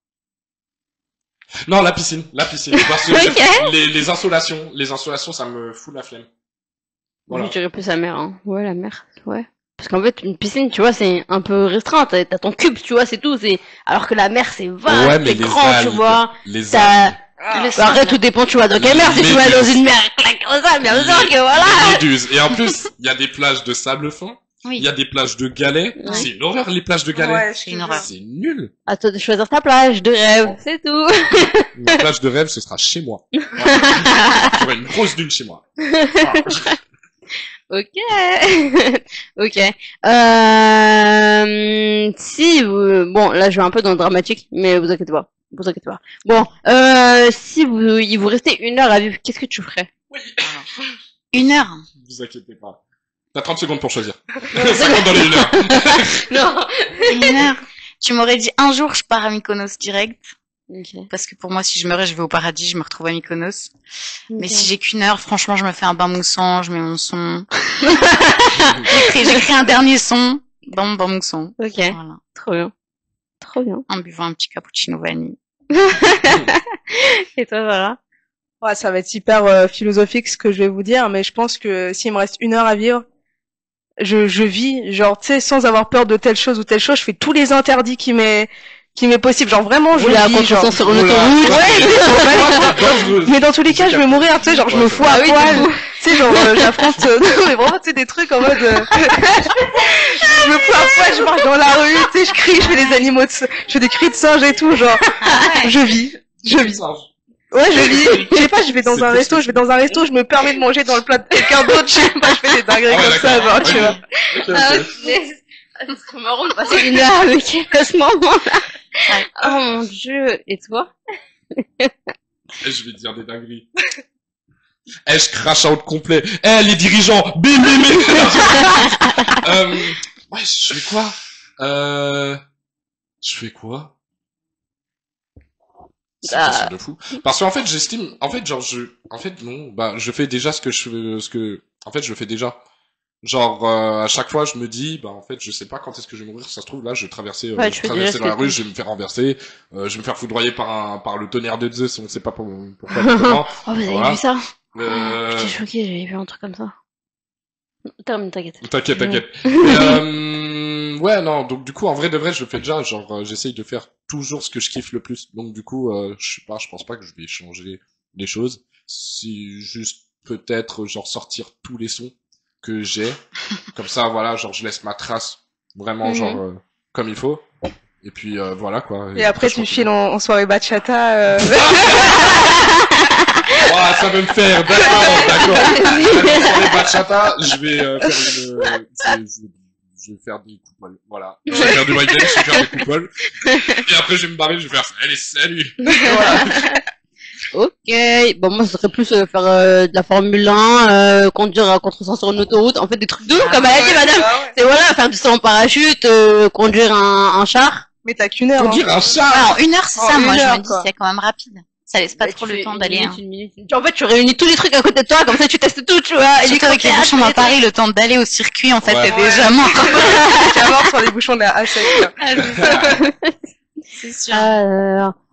Non, la piscine. Parce que Ok. les insolations, ça me fout la flemme. Voilà. Je dirais plus la mer, hein. Ouais, la mer, ouais. Parce qu'en fait, une piscine, tu vois, c'est un peu restreint. T'as ton cube, tu vois, c'est tout. Alors que la mer, c'est vaste, Ouais, mais c'est les grand, tu algues, vois. les T'as... algues, Le Bah, après, sable. tout dépend, tu vois, dans quelle mer. Si Les tu vas dans méduses. une mer, clac, comme ça, bien sûr que voilà. les méduses. Et en plus, il y a des plages de sable fin, Oui. il y a des plages de galets. Ouais. C'est une horreur, les plages de galets. Ouais, C'est une horreur. C'est nul. À toi de choisir ta plage de rêve, c'est tout. Une plage de rêve, ce sera chez moi. Voilà. J'aurai une grosse dune chez moi. Voilà. Ok. Ok. Si vous... Bon, là, je vais un peu dans le dramatique, mais vous inquiétez pas. Vous inquiétez pas. Bon, si il vous restait 1 heure à vivre, qu'est-ce que tu ferais? 1 heure. Vous inquiétez pas. T'as 30 secondes pour choisir. Ça compte dans les 1 heure. Non. 1 heure. Tu m'aurais dit un jour je pars à Mykonos direct. Ok. Parce que pour moi, si je meurais, je vais au paradis, je me retrouve à Mykonos. Mais si j'ai qu'1 heure, franchement, je me fais un bain moussant, je mets mon son. J'écris un dernier son dans mon bain moussant. Ok. Voilà. Trop bien. Trop bien. En buvant un petit cappuccino vanille. Et toi, Sarah? Ouais, ça va être hyper philosophique ce que je vais vous dire, mais je pense que s'il me reste 1 heure à vivre, je vis, genre, tu sais, sans avoir peur de telle chose ou telle chose, je fais tous les interdits qui m'est possible. Genre, vraiment, je Rouler à vis, genre. contresens sur une Oula. autoroute. Dangereuse. Mais dans tous les cas, je vais mourir, tu sais, genre, je me fous à Ah oui, poil. de Tu sais, genre, j'affronte, non, mais vraiment, tu sais, des trucs en mode, je me fous à poil, je marche dans la rue, tu sais, je crie, je fais des animaux je fais des cris de singe et tout, genre, je vis. Ouais, je vis. Je sais pas, je vais dans un resto, je me permets de manger dans le plat de quelqu'un d'autre, je sais pas, je fais des dingueries Ah ouais, comme ça, d'accord. genre, tu vois. Ok, Ah, ok. c'est trop marrant de passer 1 heure avec elle à ce moment-là. Oh mon dieu. Et toi? Eh, je vais dire des dingueries. Eh, je crache out complet. Eh, les dirigeants, bim, bim, bim. Ouais, je fais quoi? Je fais quoi? C'est Ah. possible de fou. Parce qu'en fait, j'estime, non, bah, je fais déjà en fait, je le fais déjà. Genre, à chaque fois, je me dis, bah, en fait, je sais pas quand est-ce que je vais mourir. Ça se trouve, là, je vais traverser, Ouais, tu fais déjà ce dans la que rue, tu- je vais me faire renverser, je vais me faire foudroyer par le tonnerre de Zeus, on ne sait pas pourquoi, comment. Oh, vous avez Voilà. vu ça? Euh, J'étais choquée, j'avais vu un truc comme ça. Termine, t'inquiète. T'inquiète. Ouais, non, donc du coup, en vrai de vrai, je le fais déjà, genre, j'essaye de faire toujours ce que je kiffe le plus. Donc du coup, je pense pas que je vais changer les choses. Si juste peut-être, genre, sortir tous les sons que j'ai. Comme ça, voilà, genre, je laisse ma trace vraiment, Mhm. genre, comme il faut. Et puis, voilà, quoi. Et après, je tu continue. files en soirée bachata, Ah, ça veut me faire, d'accord. Sur les bachata, je vais je vais faire des coupoles, voilà. Je vais faire du breakdance, je vais faire des coupoles. Et après, je vais me barrer, je vais faire, allez, salut! Voilà. Ok. Bon, moi, ce serait plus faire de la Formule 1, conduire à contresens sur une autoroute. En fait, des trucs de ouf, comme elle a dit, madame. C'est voilà, faire du saut en parachute, conduire un char. Mais t'as qu'une heure, hein. Conduire un chat! Alors 1 heure, c'est Oh, ça. 1 Moi, je heure, me dis quoi. c'est quand même rapide. Ça laisse pas Bah, trop tu le fais temps une d'aller. minute, une minute. En fait, tu réunis tous les trucs à côté de toi, comme ça tu testes tout, tu vois. Surtout avec les Hélicoptère, bouchons tous dans les Paris, le temps d'aller au circuit, en fait, Ouais. t'es déjà mort. Tu vas voir sur les bouchons de la A7. là. C'est sûr.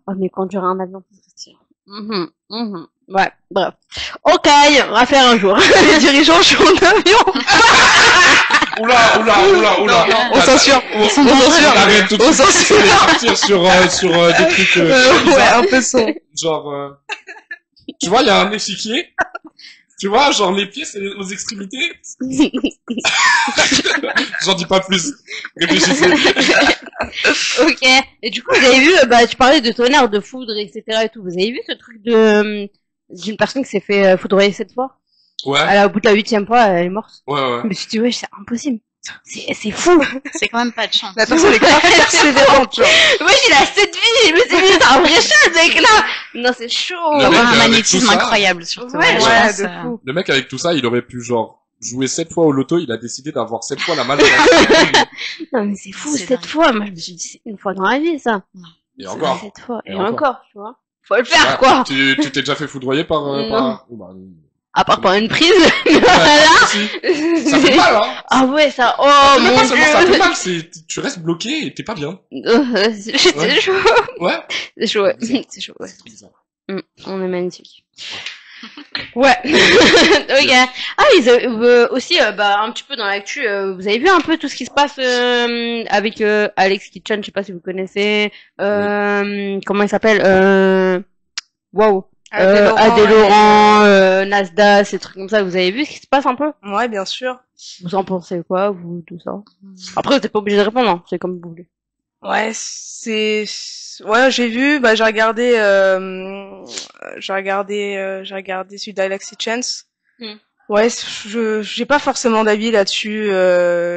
Oh, mais conduire un avion, c'est Ouais, bref. Ok, on va faire un jour. Les dirigeants sont en avion. Oula. On censure. On censure. arrête tout de On suite. censure. On va partir sur des trucs Ouais, bizarres. un peu son. Genre, tu vois, il y a un échiquier. Tu vois, genre les pieds, c'est aux extrémités. J'en dis pas plus. Réfléchissez. Ok. Et du coup, vous avez vu, tu parlais de tonnerre, de foudre, etc. et tout. Vous avez vu ce truc d'une personne qui s'est fait foudroyer 7 fois? Ouais, Au bout de la 8e fois, elle est morte. ouais. Je me suis dit, ouais, c'est impossible. C'est fou. C'est quand même pas de chance. La personne est grave persévérante, genre. Moi, il a cette vie. Je me suis dit, c'est un vrai chat, ce mec-là. Non, c'est chaud. Le Il doit mec, avoir un avec magnétisme tout ça- incroyable, surtout. Ouais, je Ouais, pense, de fou. Le mec, avec tout ça, il aurait pu, genre, jouer 7 fois au loto, il a décidé d'avoir 7 fois la malchance. Non, mais c'est fou, C'est 7 dingue. fois. Moi, je me suis dit, c'est une fois dans la vie, ça. Et encore. 7 fois. Et Et encore. encore, tu vois. Faut le faire, Ouais, quoi. Tu t'es déjà fait foudroyer par... Non. Oh, bah, À part par une prise. ouais, Voilà. si. Ça fait mal, hein. Ah ouais, ça, oh Mais mon pas seulement ça fait dieu. mal, tu restes bloqué et t'es pas bien. C'est Ouais. chaud. Ouais. C'est chaud, ouais. C'est chaud, ouais. C'est bizarre. On est magnifique. Ouais. Ok. Ah, aussi, un petit peu dans l'actu, vous avez vu un peu tout ce qui se passe avec Alex Kitchen, je sais pas si vous connaissez. Comment il s'appelle Wow. Adé Laurent, Nasdaq, ces trucs comme ça. Vous avez vu ce qui se passe un peu? Ouais, bien sûr. Vous en pensez quoi, vous, tout ça? Après, vous n'êtes pas obligé de répondre, hein. C'est comme vous voulez. Ouais, ouais, j'ai vu, j'ai regardé celui d'Alexis Chance. Ouais, j'ai pas forcément d'avis là-dessus.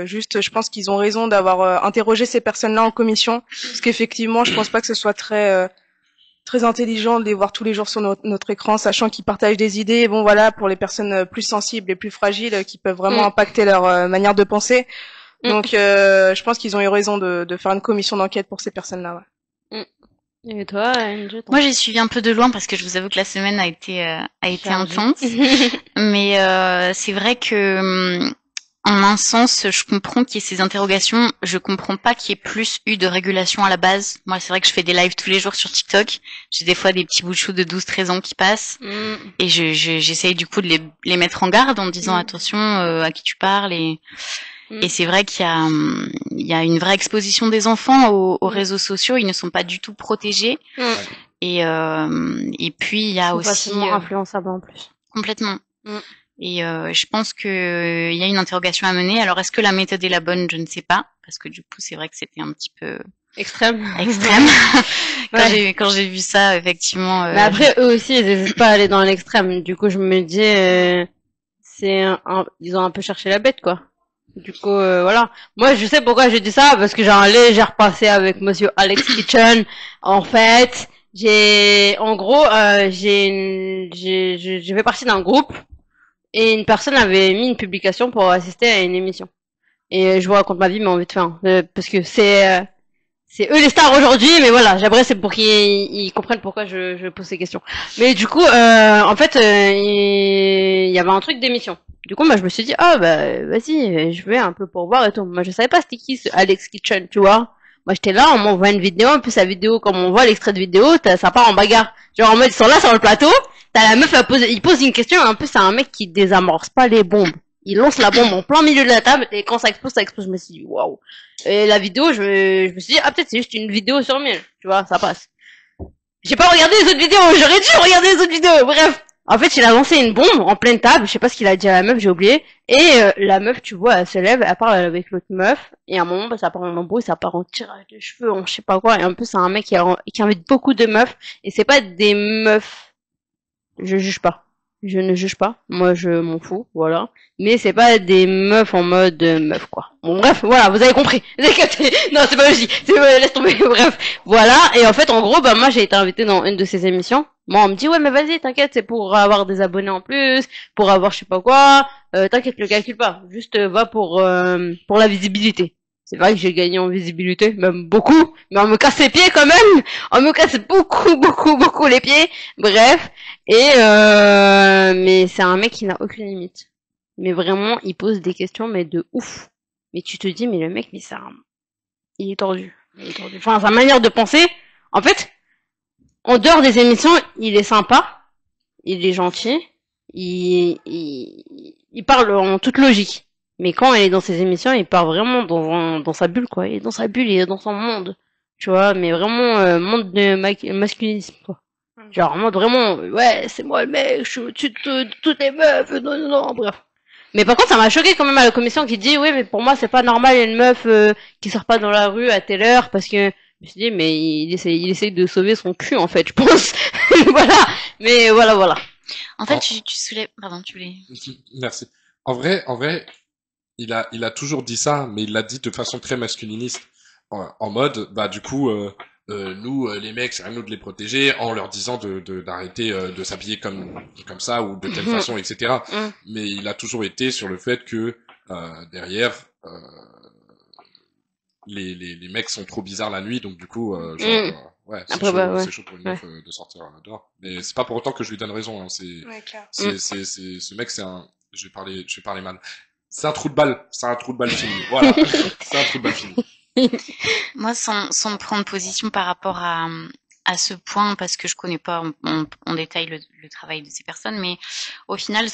Juste, je pense qu'ils ont raison d'avoir interrogé ces personnes-là en commission, parce qu'effectivement, je pense pas que ce soit très intelligent de les voir tous les jours sur notre écran, sachant qu'ils partagent des idées. Et bon, voilà, pour les personnes plus sensibles et plus fragiles, qui peuvent vraiment impacter leur manière de penser. Donc, je pense qu'ils ont eu raison de faire une commission d'enquête pour ces personnes-là. Ouais. Et toi, Angel? Moi, j'ai suivi un peu de loin parce que je vous avoue que la semaine a été intense. Mais c'est vrai que, en un sens, je comprends qu'il y ait ces interrogations. Je comprends pas qu'il y ait plus eu de régulation à la base. Moi, c'est vrai que je fais des lives tous les jours sur TikTok. J'ai des fois des petits bouts de chou de 12-13 ans qui passent. Et j'essaye du coup de les mettre en garde en disant attention à qui tu parles et c'est vrai qu'il y a une vraie exposition des enfants aux réseaux sociaux. Ils ne sont pas du tout protégés. Et puis il y a aussi facilement influençable en plus. complètement. Et je pense que il y a une interrogation à mener. Alors est-ce que la méthode est la bonne? Je ne sais pas parce que du coup c'est vrai que c'était un petit peu Extrême. Quand j'ai vu ça effectivement. Mais après eux aussi ils n'hésitent pas à aller dans l'extrême. Du coup je me dis ils ont un peu cherché la bête quoi. Du coup, voilà. Moi, je sais pourquoi j'ai dit ça, parce que j'ai un léger passé avec monsieur Alex Kitchen. En fait, j'ai fait partie d'un groupe, et une personne avait mis une publication pour assister à une émission. Et je vous raconte ma vie, mais en vite fait, hein, parce que c'est eux les stars aujourd'hui, mais voilà, j'aimerais c'est pour qu'ils comprennent pourquoi je pose ces questions. Mais du coup, en fait, il y avait un truc d'émission. Du coup, moi, je me suis dit, vas-y, je vais un peu pour voir et tout. Moi, je savais pas c'était qui ce Alex Kitchen, tu vois. Moi, j'étais là, on m'envoie une vidéo, en plus, la vidéo, comme on voit l'extrait de vidéo, ça part en bagarre. Genre, en mode, ils sont là sur le plateau, t'as la meuf, il pose une question, et en plus, c'est un mec qui désamorce pas les bombes. Il lance la bombe en plein milieu de la table, et quand ça explose, je me suis dit, waouh. Et la vidéo, je me suis dit, peut-être c'est juste une vidéo sur 1000, tu vois, ça passe. J'ai pas regardé les autres vidéos, j'aurais dû regarder les autres vidéos, bref. En fait, il a lancé une bombe en pleine table, je sais pas ce qu'il a dit à la meuf, j'ai oublié. Et la meuf, tu vois, elle se lève, elle parle avec l'autre meuf, et à un moment, ça part en embrouille, ça part en tirage de cheveux, en je sais pas quoi. Et en plus, c'est un mec qui invite beaucoup de meufs, et c'est pas des meufs. Je juge pas. Je ne juge pas. Moi, je m'en fous, voilà. Mais c'est pas des meufs en mode meuf, quoi. Bon, bref, voilà, vous avez compris. Vous avez capté. Non, c'est pas logique. Laisse tomber. Bref. Voilà. Et en fait, en gros, moi, j'ai été invitée dans une de ces émissions. Moi, on me dit, ouais, mais vas-y, t'inquiète, c'est pour avoir des abonnés en plus, pour avoir je sais pas quoi. T'inquiète, le calcule pas. Juste, va pour la visibilité. C'est vrai que j'ai gagné en visibilité, même beaucoup, mais on me casse les pieds quand même. On me casse beaucoup les pieds. Bref. Et mais c'est un mec qui n'a aucune limite. Mais vraiment, il pose des questions, mais de ouf. Mais tu te dis, mais le mec, mais il est tordu. Il est tordu. Enfin, sa manière de penser, en fait, en dehors des émissions, il est sympa, il est gentil, il parle en toute logique. Mais quand elle est dans ses émissions, il part vraiment dans sa bulle, quoi. Il est dans sa bulle, il est dans son monde. Tu vois, mais vraiment, monde de masculinisme, quoi. Genre, en mode vraiment, ouais, c'est moi le mec, je suis au-dessus de toutes les meufs, non, bref. Mais par contre, ça m'a choqué quand même à la commission qui dit, oui, mais pour moi, c'est pas normal, il y a une meuf qui sort pas dans la rue à telle heure, parce que je me suis dit, mais il essaye de sauver son cul, en fait, je pense. Voilà. Mais voilà. En fait, tu soulèves... Pardon, tu voulais... Merci. En vrai, il a toujours dit ça, mais il l'a dit de façon très masculiniste, en mode, bah du coup, nous, les mecs, c'est à nous de les protéger, en leur disant d'arrêter de s'habiller comme ça ou de telle façon, etc. Mais il a toujours été sur le fait que derrière, les mecs sont trop bizarres la nuit, donc du coup, ouais, c'est chaud pour une meuf de sortir dehors. Mais c'est pas pour autant que je lui donne raison. Hein, ce mec, je vais parler mal. C'est un trou de balle fini. Voilà, c'est un trou de balle fini. Moi, sans me prendre position par rapport à ce point, parce que je connais pas en détail le travail de ces personnes, mais au final,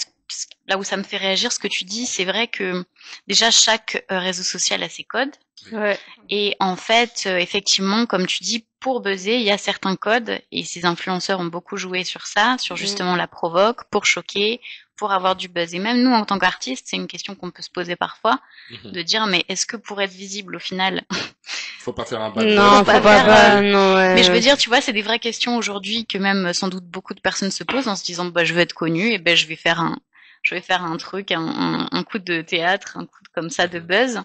là où ça me fait réagir, ce que tu dis, c'est vrai que déjà chaque réseau social a ses codes. Ouais. Et en fait, effectivement, comme tu dis, pour buzzer, il y a certains codes, et ces influenceurs ont beaucoup joué sur ça, sur justement la provoque, pour choquer, pour avoir du buzz. Et même nous, en tant qu'artistes, c'est une question qu'on peut se poser parfois, de dire, mais est-ce que pour être visible, au final... Faut pas faire un bad buzz. Non, faut pas non, ouais. Mais je veux dire, tu vois, c'est des vraies questions aujourd'hui que même, sans doute, beaucoup de personnes se posent en se disant, bah, je veux être connue, et ben, je vais faire un truc, un coup de théâtre, un coup comme ça de buzz.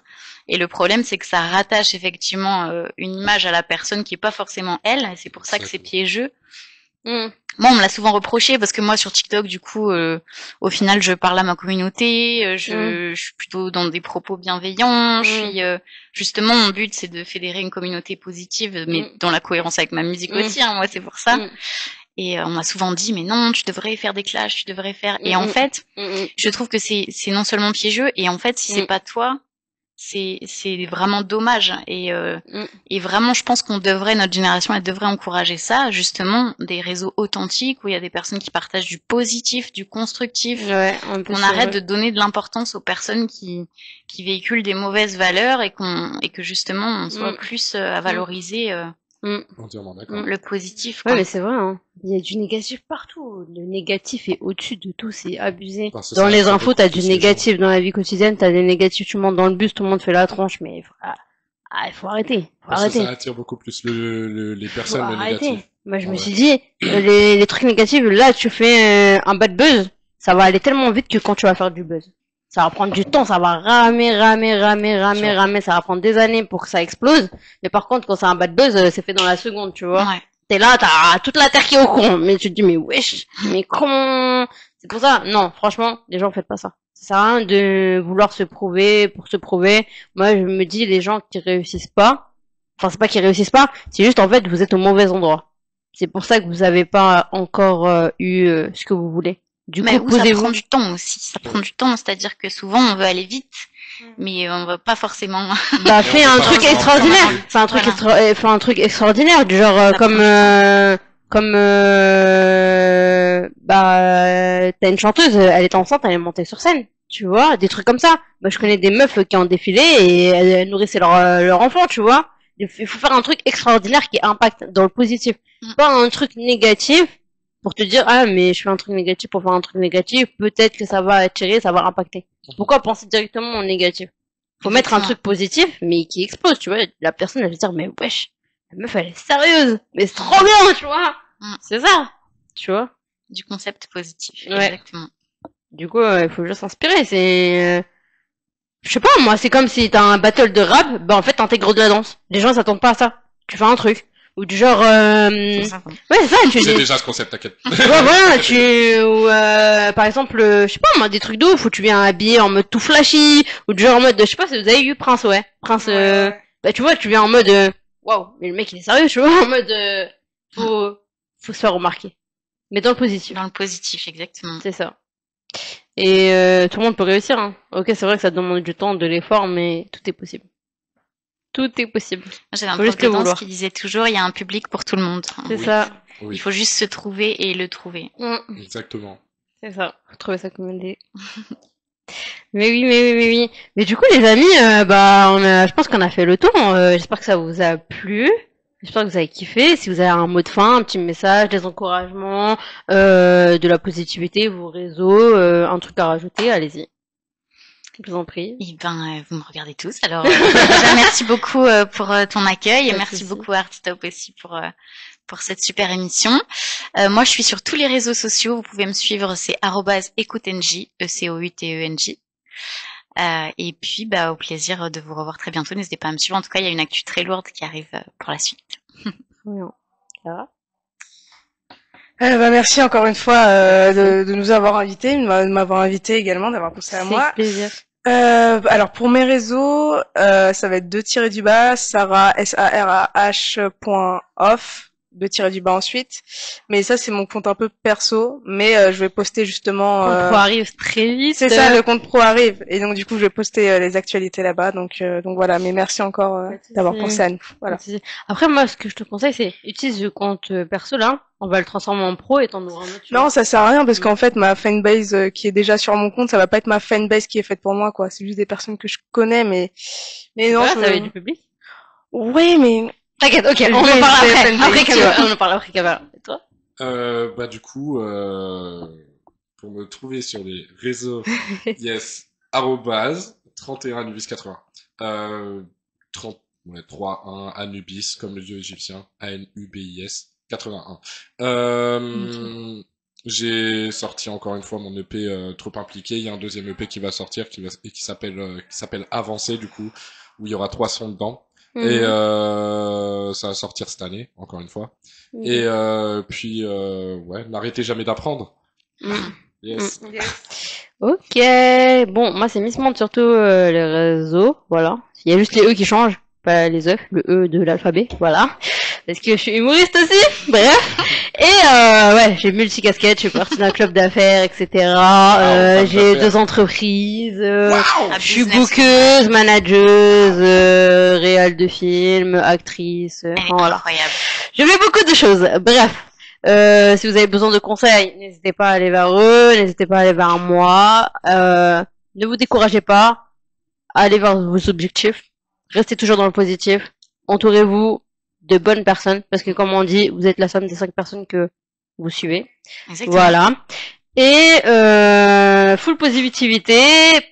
Et le problème, c'est que ça rattache effectivement une image à la personne qui est pas forcément elle. Et c'est pour ça que c'est piégeux. Moi, on me l'a souvent reproché parce que moi, sur TikTok, du coup, au final, je parle à ma communauté. Je suis plutôt dans des propos bienveillants. Justement, mon but, c'est de fédérer une communauté positive, mais dans la cohérence avec ma musique aussi. Hein, moi, c'est pour ça. Et on m'a souvent dit, mais non, tu devrais faire des clashs, tu devrais faire... Et en fait, je trouve que c'est non seulement piégeux, et en fait, si c'est pas toi, c'est vraiment dommage. Et vraiment, je pense notre génération, elle devrait encourager ça, justement, des réseaux authentiques, où il y a des personnes qui partagent du positif, du constructif. Ouais, on arrête de donner de l'importance aux personnes qui véhiculent des mauvaises valeurs, et que justement, on soit plus à valoriser... Entièrement d'accord. Le positif. Ouais, mais c'est vrai, hein. Il y a du négatif partout. Le négatif est au-dessus de tout, c'est abusé. Enfin, dans les infos, t'as du négatif. Dans la vie quotidienne, t'as des négatifs. Tu montes dans le bus, tout le monde fait la tronche, mais il faut arrêter. Parce que ça attire beaucoup plus les personnes négatives. Moi, je me suis dit, les trucs négatifs, là, tu fais un bad buzz, ça va aller tellement vite que quand tu vas faire du buzz, ça va prendre du temps, ça va ramer, ça va prendre des années pour que ça explose. Mais par contre, quand c'est un bad buzz, c'est fait dans la seconde, tu vois. Ouais. T'es là, t'as toute la terre qui est au courant. Mais tu te dis, mais wesh, mais comment... C'est pour ça, non, franchement, les gens, faites pas ça. Ça sert à rien de vouloir se prouver pour se prouver. Moi, je me dis, les gens qui réussissent pas, enfin, c'est pas qu'ils réussissent pas, c'est juste, en fait, vous êtes au mauvais endroit. C'est pour ça que vous avez pas encore eu ce que vous voulez. Du coup, ça prend du temps aussi. Ça prend du temps, c'est-à-dire que souvent, on veut aller vite, mais on va pas forcément... Bah, fais un truc extraordinaire. Fais un truc fais un truc extraordinaire, du genre, t'as une chanteuse, elle est enceinte, elle est montée sur scène. Tu vois, des trucs comme ça. Moi, je connais des meufs qui ont défilé et elles nourrissaient leur enfant, tu vois. Il faut faire un truc extraordinaire qui impacte dans le positif. Pas un truc négatif pour te dire, ah, mais je fais un truc négatif pour faire un truc négatif, peut-être que ça va attirer, ça va impacter. Pourquoi penser directement au négatif? Faut mettre un truc positif, mais qui explose, tu vois. La personne, elle va se dire, mais wesh, la meuf, elle est sérieuse, mais c'est trop bien, tu vois. C'est ça, tu vois. Du concept positif, ouais. Exactement. Du coup, il faut juste s'inspirer, c'est... Je sais pas, moi, c'est comme si t'as un battle de rap, bah en fait, t'intègres de la danse. Les gens s'attendent pas à ça. Tu fais un truc. Ou du genre, C'est ça. ouais, c'est ça, tu J'ai dis, déjà ce concept, t'inquiète. ouais, voilà, ou, par exemple, je sais pas, moi, des trucs de ouf où tu viens habillé en mode tout flashy, ou du genre en mode, je sais pas si vous avez vu Prince, ouais. Prince, bah, tu vois, tu viens en mode, waouh, mais le mec, il est sérieux, tu vois, en mode, faut se faire remarquer. Mais dans le positif. Dans le positif, exactement. C'est ça. Et tout le monde peut réussir, hein. Ok, c'est vrai que ça demande du temps, de l'effort, mais tout est possible. Tout est possible. Moi, j'avais un Faut juste prof de le danse vouloir. qui disait toujours, il y a un public pour tout le monde. C'est Oui. ça. Il Oui, faut juste se trouver et le trouver. exactement. C'est ça. Faut trouver ça comme idée. Mais oui, mais oui, mais oui. Mais du coup, les amis, bah, je pense qu'on a fait le tour. J'espère que ça vous a plu. J'espère que vous avez kiffé. Si vous avez un mot de fin, un petit message, des encouragements, de la positivité, vos réseaux, un truc à rajouter, allez-y. Je vous en prie. Et ben, vous me regardez tous. Alors, déjà, merci beaucoup pour ton accueil et Pas de merci souci. beaucoup à Artitop aussi pour cette super émission. Moi, je suis sur tous les réseaux sociaux. Vous pouvez me suivre, c'est @écoutenj, ECOUTENJ. Et puis, bah, au plaisir de vous revoir très bientôt. N'hésitez pas à me suivre. En tout cas, il y a une actu très lourde qui arrive pour la suite. Bien. Ça va? Bah, merci encore une fois de nous avoir invités, de m'avoir invité également, d'avoir pensé à moi. Avec plaisir. Alors pour mes réseaux, ça va être Sarah SARAH.off, ensuite. Mais ça c'est mon compte un peu perso, mais je vais poster justement. Quand pro arrive très vite. C'est ça, le compte pro arrive, et donc du coup je vais poster les actualités là-bas. Donc voilà, mais merci encore Pas de souci. d'avoir pensé à nous. Voilà. Après, moi, ce que je te conseille, c'est utilise le compte perso là. On va le transformer en pro et t'en ouvres un autre. tu Non, vois. ça sert à rien parce qu'en fait ma fanbase qui est déjà sur mon compte, ça va pas être ma fanbase qui est faite pour moi quoi. C'est juste des personnes que je connais, mais non. Voilà, je- ça va être du public. Oui, mais T'inquiète, ok, on Oui, en parle c'est après. FNB. Après caméra. On en parle après caméra. Et toi? Bah du coup, pour me trouver sur les réseaux, yes, @31anubis80. 31 Anubis, comme le dieu égyptien, ANUBIS 81. J'ai sorti encore une fois mon EP Trop Impliqué. Il y a un deuxième EP qui va sortir, qui s'appelle Avancer du coup, où il y aura 3 sons dedans. Et ça va sortir cette année, encore une fois. Et puis, ouais, n'arrêtez jamais d'apprendre. Yes. Ok, bon, moi c'est Miss Monde surtout les réseaux, voilà. Il y a juste les E qui changent, pas les E, le E de l'alphabet, voilà. Parce que je suis humoriste aussi, bref. Et ouais, j'ai multi-casquettes, je suis partie d'un club d'affaires, etc. club J'ai d'affaires. 2 entreprises, Un je suis business. bookeuse, manageuse, réal de film, actrice, enfin, voilà. Incroyable. Je fais beaucoup de choses. Bref, si vous avez besoin de conseils, n'hésitez pas à aller vers eux, n'hésitez pas à aller vers moi. Ne vous découragez pas, allez vers vos objectifs. Restez toujours dans le positif. Entourez-vous de bonnes personnes, parce que comme on dit, vous êtes la somme des 5 personnes que vous suivez. Exactement. Voilà. Et full positivité,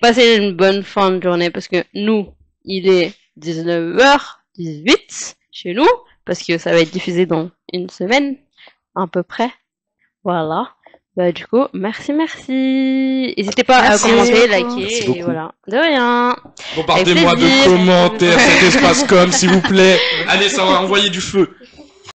passez une bonne fin de journée, parce que nous, il est 19h18 chez nous, parce que ça va être diffusé dans une semaine, à peu près. Voilà. Bah, du coup, merci. N'hésitez pas Merci à commenter, beaucoup. liker, Merci et beaucoup. voilà. De rien. Bombardez-moi Avec plaisir. de commentaires cet espace comme, s'il vous plaît. Allez, ça va envoyer du feu.